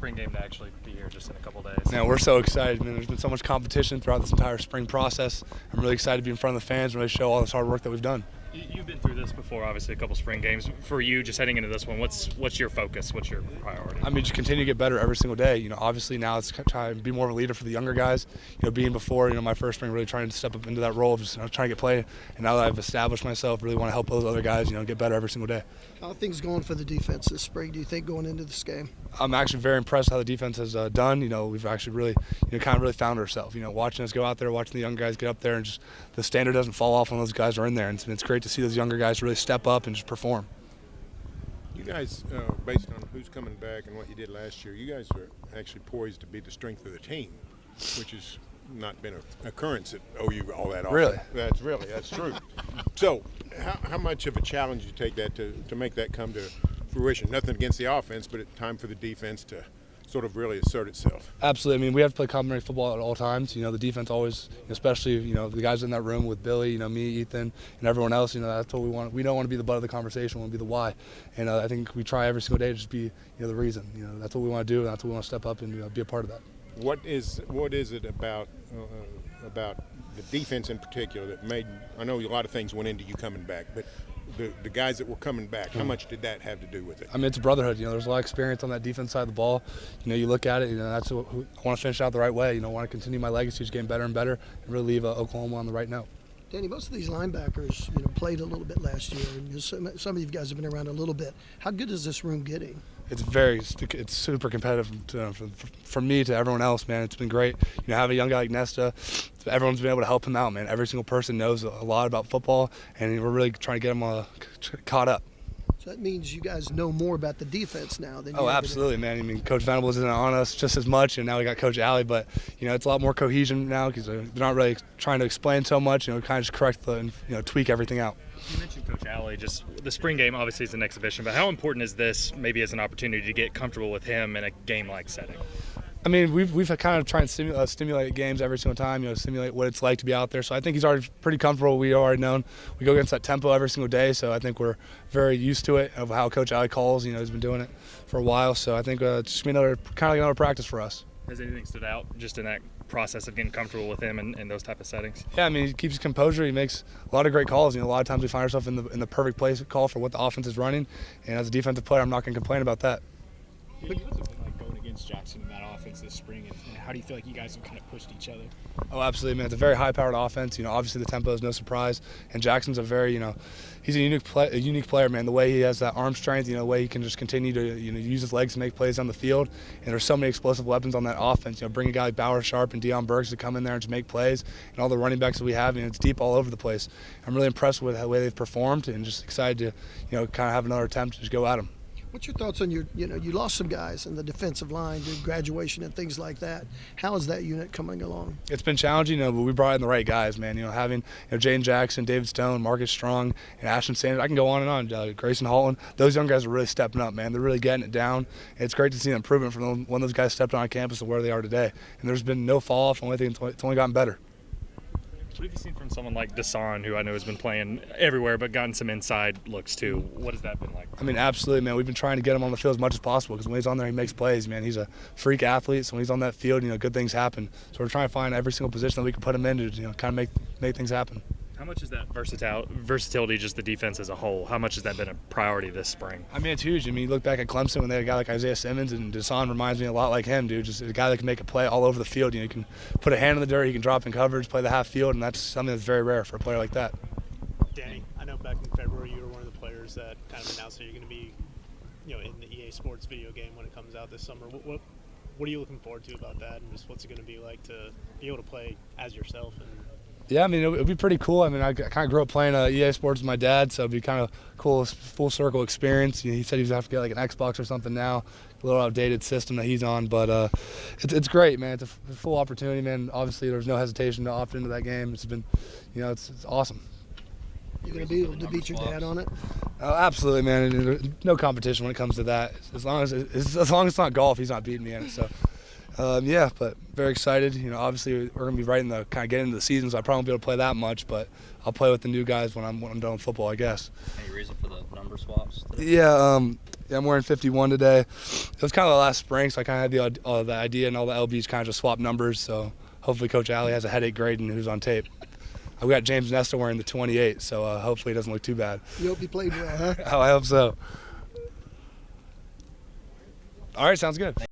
spring game to actually be here just in a couple days? Man, we're so excited. Man, there's been so much competition throughout this entire spring process. I'm really excited to be in front of the fans and really show all this hard work that we've done. You've been through this before, obviously, a couple spring games. For you, just heading into this one, what's your focus? What's your priority? I mean, just continue to get better every single day. Obviously now it's trying to be more of a leader for the younger guys. Being before, my first spring, really trying to step up into that role of just trying to get play. And now that I've established myself, really want to help those other guys, get better every single day. How are things going for the defense this spring, do you think, going into this game? I'm actually very impressed how the defense has done. We've actually really, kind of really found ourselves. Watching us go out there, watching the young guys get up there, and just the standard doesn't fall off when those guys are in there. And it's great to see those younger guys really step up and just perform. You guys, based on who's coming back and what you did last year, you guys are actually poised to be the strength of the team, which has not been an occurrence at OU all that often. Really? That's true. So how much of a challenge do you take that to make that come to fruition? Nothing against the offense, but it's time for the defense to sort of really assert itself. Absolutely. I mean, we have to play complementary football at all times. The defense always, especially, the guys in that room with Billy, me, Ethan, and everyone else, that's what we want. We don't want to be the butt of the conversation. We want to be the why. And I think we try every single day to just be, the reason. That's what we want to do, and that's what we want to step up and be a part of that. What is it about the defense in particular that made – I know a lot of things went into you coming back, but the guys that were coming back, how much did that have to do with it? I mean, it's a brotherhood. There's a lot of experience on that defense side of the ball. You look at it, that's what I want to finish out the right way. I want to continue my legacy, just getting better and better, and really leave Oklahoma on the right note. Danny, most of these linebackers, played a little bit last year, and some of you guys have been around a little bit. How good is this room getting? It's super competitive from me to everyone else, man. It's been great. Have a young guy like Nesta. Everyone's been able to help him out, man. Every single person knows a lot about football, and we're really trying to get them caught up. So that means you guys know more about the defense now than you Oh, ever absolutely, did. man. I mean, Coach Venables isn't on us just as much, and now we got Coach Alley, but, it's a lot more cohesion now because they're not really trying to explain so much, kind of just correct and, tweak everything out. You mentioned Coach Alley. Just the spring game obviously is an exhibition, but how important is this maybe as an opportunity to get comfortable with him in a game-like setting? I mean, we've kind of tried to stimulate games every single time, simulate what it's like to be out there. So I think he's already pretty comfortable. We already known we go against that tempo every single day. So I think we're very used to it of how Coach Alley calls. He's been doing it for a while. So I think it's just been another practice for us. Has anything stood out just in that process of getting comfortable with him in those type of settings? Yeah, I mean, he keeps his composure. He makes a lot of great calls. A lot of times we find ourselves in the perfect place call for what the offense is running. And as a defensive player, I'm not going to complain about that. Yeah, what's it been like going against Jackson in that offense this spring, and how do you feel like you guys have kind of pushed each other? Oh, absolutely, man. It's a very high-powered offense. Obviously the tempo is no surprise, and Jackson's a very, he's a unique player, man. The way he has that arm strength, the way he can just continue to, use his legs to make plays on the field, and there's so many explosive weapons on that offense. Bring a guy like Bauer Sharp and Deion Burks to come in there and just make plays, and all the running backs that we have, it's deep all over the place. I'm really impressed with the way they've performed, and just excited to, kind of have another attempt to just go at them. What's your thoughts on you lost some guys in the defensive line due to graduation and things like that. How is that unit coming along? It's been challenging, but we brought in the right guys, man. Having Jaden Jackson, David Stone, Marcus Strong, and Ashton Sanders. I can go on and on. Grayson Holland. Those young guys are really stepping up, man. They're really getting it down. It's great to see an improvement from when those guys stepped on campus to where they are today. And there's been no fall off. It's only gotten better. What have you seen from someone like Desan, who I know has been playing everywhere but gotten some inside looks too? What has that been like? I mean, absolutely, man. We've been trying to get him on the field as much as possible because when he's on there, he makes plays, man. He's a freak athlete, so when he's on that field, good things happen. So we're trying to find every single position that we can put him in to, kind of make things happen. How much is that versatility, just the defense as a whole, how much has that been a priority this spring? I mean, it's huge. I mean, you look back at Clemson when they had a guy like Isaiah Simmons, and Desan reminds me a lot like him, dude. Just a guy that can make a play all over the field. He can put a hand in the dirt, he can drop in coverage, play the half field, and that's something that's very rare for a player like that. Danny, I know back in February you were one of the players that kind of announced that you're going to be, in the EA Sports video game when it comes out this summer. What are you looking forward to about that, and just what's it going to be like to be able to play as yourself? Yeah, I mean, it would be pretty cool. I mean, I kind of grew up playing EA Sports with my dad, so it'd be kind of cool, full circle experience. He said he's going to have to get like an Xbox or something now, a little outdated system that he's on, but it's great, man. It's a full opportunity, man. Obviously, there's no hesitation to opt into that game. It's been, it's awesome. You going to be able to beat your dad on it? Oh, absolutely, man. There's no competition when it comes to that. As long as it's not golf, he's not beating me in it. So. Yeah, but very excited. Obviously we're gonna be right in the kind of getting into the season, so I probably won't be able to play that much. But I'll play with the new guys when I'm done with football, I guess. Any reason for the number swaps? Yeah, Yeah, I'm wearing 51 today. It was kind of the last spring, so I kind of had the idea, and all the LBs kind of just swap numbers. So hopefully Coach Alley has a headache grading who's on tape. We got James Nesta wearing the 28, so hopefully it doesn't look too bad. You hope you played well, huh? Oh, I hope so. All right, sounds good.